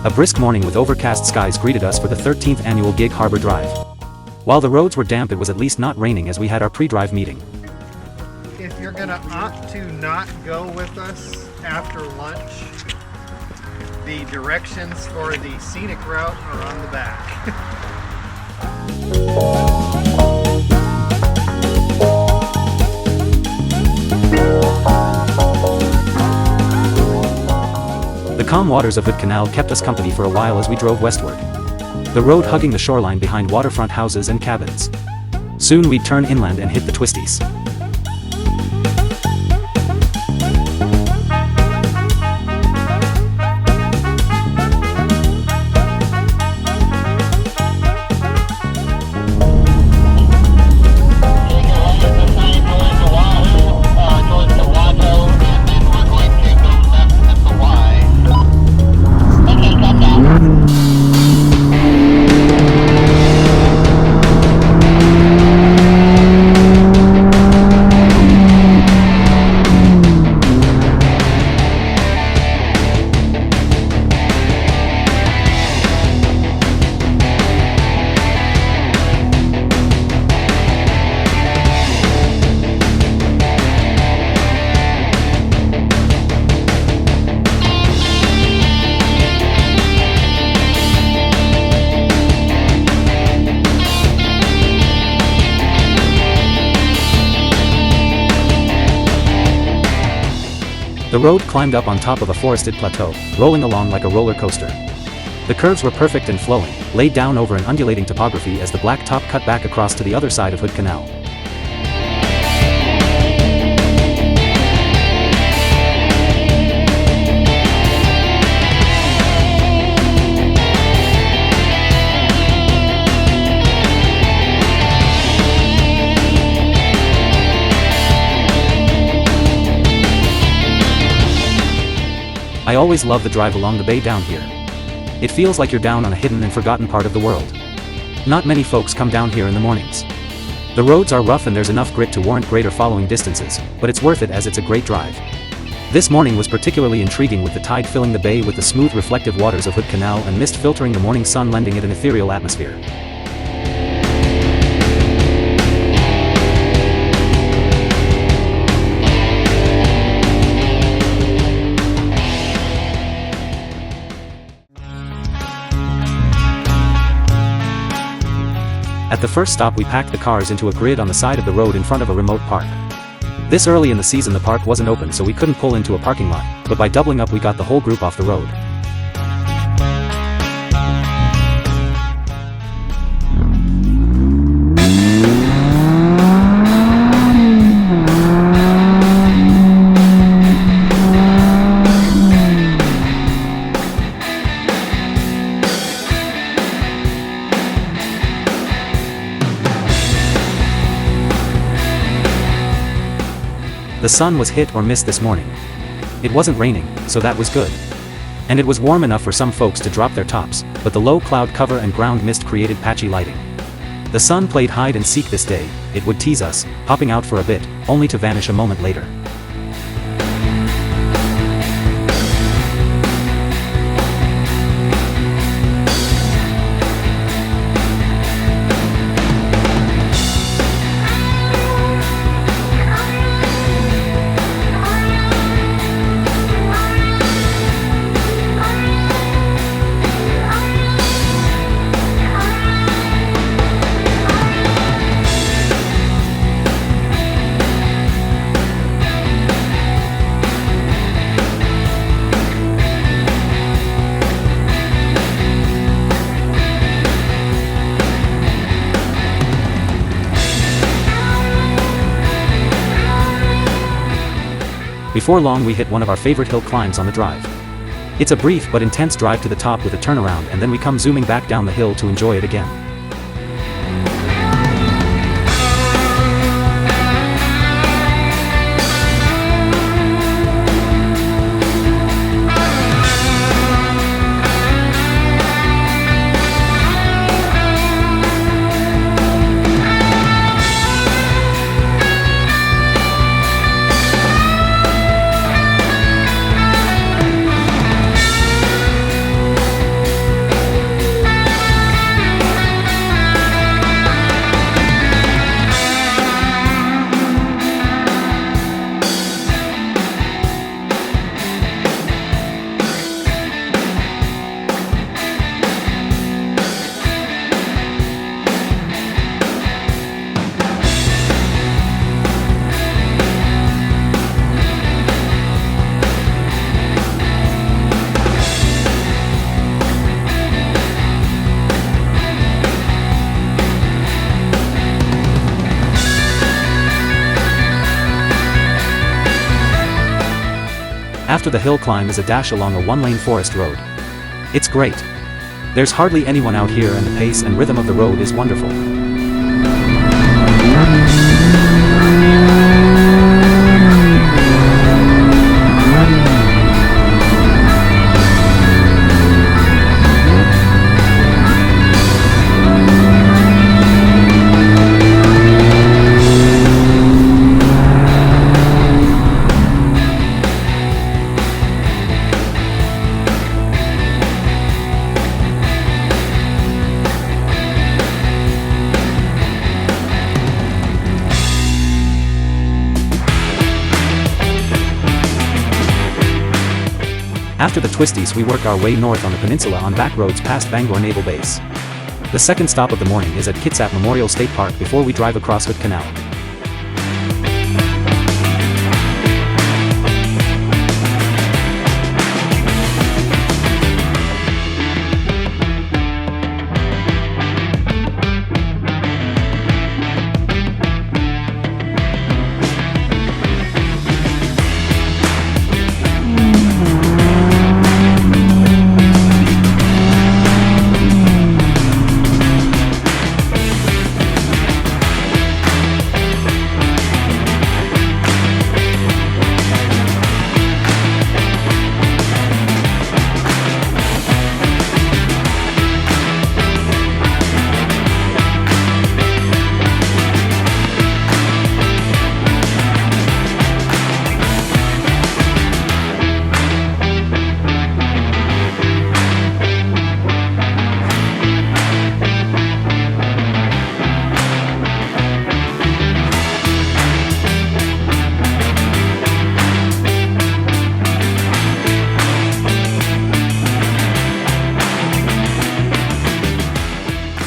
A brisk morning with overcast skies greeted us for the 13th annual Gig Harbor Drive. While the roads were damp, it was at least not raining as we had our pre-drive meeting. If you're gonna opt to not go with us after lunch, the directions for the scenic route are on the back. The calm waters of Hood Canal kept us company for a while as we drove westward. The road hugging the shoreline behind waterfront houses and cabins. Soon we'd turn inland and hit the Twisties. The road climbed up on top of a forested plateau, rolling along like a roller coaster. The curves were perfect and flowing, laid down over an undulating topography as the black top cut back across to the other side of Hood Canal. I always love the drive along the bay down here. It feels like you're down on a hidden and forgotten part of the world. Not many folks come down here in the mornings. The roads are rough and there's enough grit to warrant greater following distances, but it's worth it as it's a great drive. This morning was particularly intriguing with the tide filling the bay with the smooth reflective waters of Hood Canal and mist filtering the morning sun, lending it an ethereal atmosphere. At the first stop we packed the cars into a grid on the side of the road in front of a remote park. This early in the season the park wasn't open, so we couldn't pull into a parking lot, but by doubling up we got the whole group off the road. The sun was hit or missed this morning. It wasn't raining, so that was good. And it was warm enough for some folks to drop their tops, but the low cloud cover and ground mist created patchy lighting. The sun played hide and seek this day. It would tease us, popping out for a bit, only to vanish a moment later. Before long we hit one of our favorite hill climbs on the drive. It's a brief but intense drive to the top with a turnaround, and then we come zooming back down the hill to enjoy it again. After the hill climb is a dash along a one-lane forest road. It's great. There's hardly anyone out here and the pace and rhythm of the road is wonderful. After the Twisties we work our way north on the peninsula on back roads past Bangor Naval Base. The second stop of the morning is at Kitsap Memorial State Park before we drive across Hood Canal.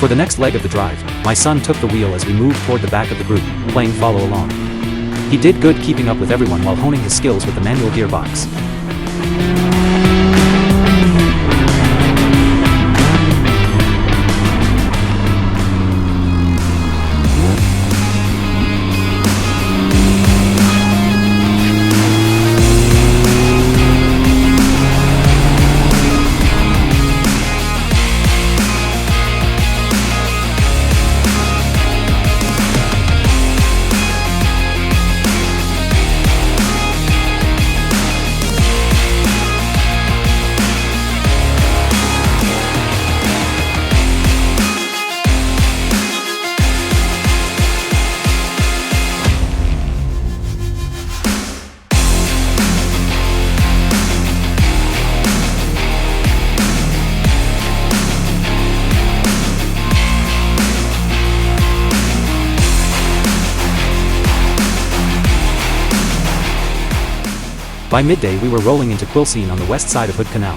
For the next leg of the drive, my son took the wheel as we moved toward the back of the group, playing follow along. He did good keeping up with everyone while honing his skills with the manual gearbox. By midday we were rolling into Quilcene on the west side of Hood Canal.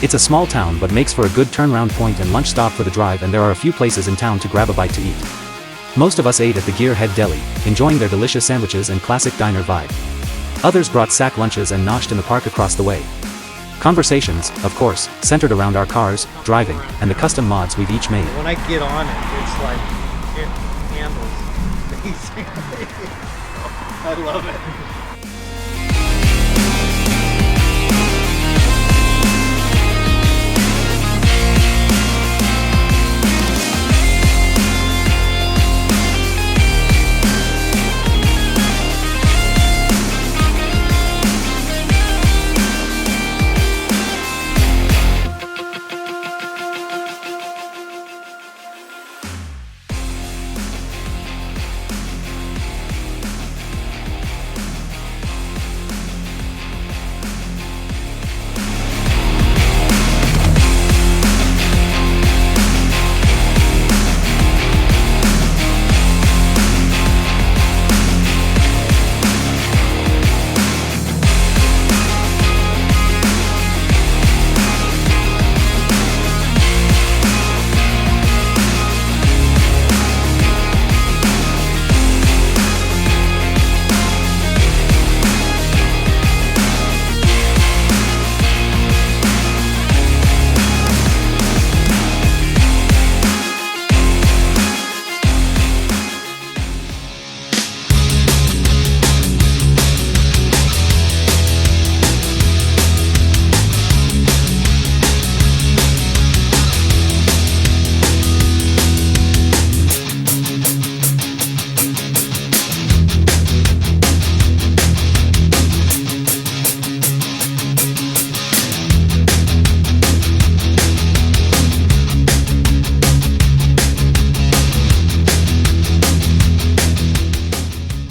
It's a small town but makes for a good turnaround point and lunch stop for the drive, and there are a few places in town to grab a bite to eat. Most of us ate at the Gearhead Deli, enjoying their delicious sandwiches and classic diner vibe. Others brought sack lunches and noshed in the park across the way. Conversations, of course, centered around our cars, driving, and the custom mods we've each made. When I get on it, it's like, it handles amazing. I love it.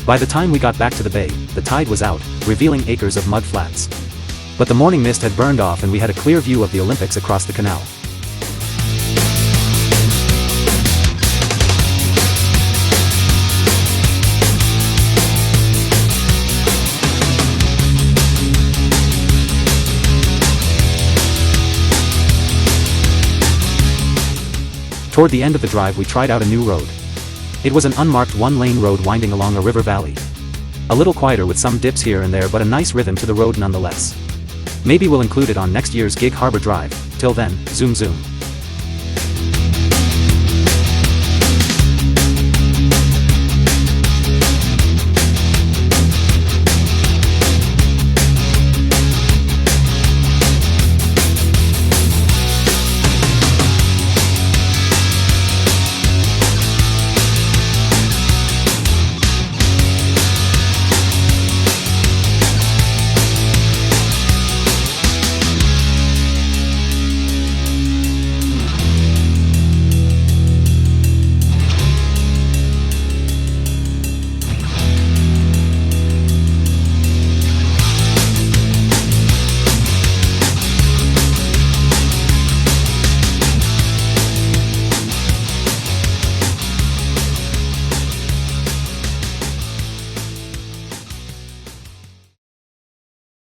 By the time we got back to the bay, the tide was out, revealing acres of mud flats. But the morning mist had burned off and we had a clear view of the Olympics across the canal. Toward the end of the drive we tried out a new road. It was an unmarked one-lane road winding along a river valley. A little quieter with some dips here and there, but a nice rhythm to the road nonetheless. Maybe we'll include it on next year's Gig Harbor Drive. Till then, zoom zoom.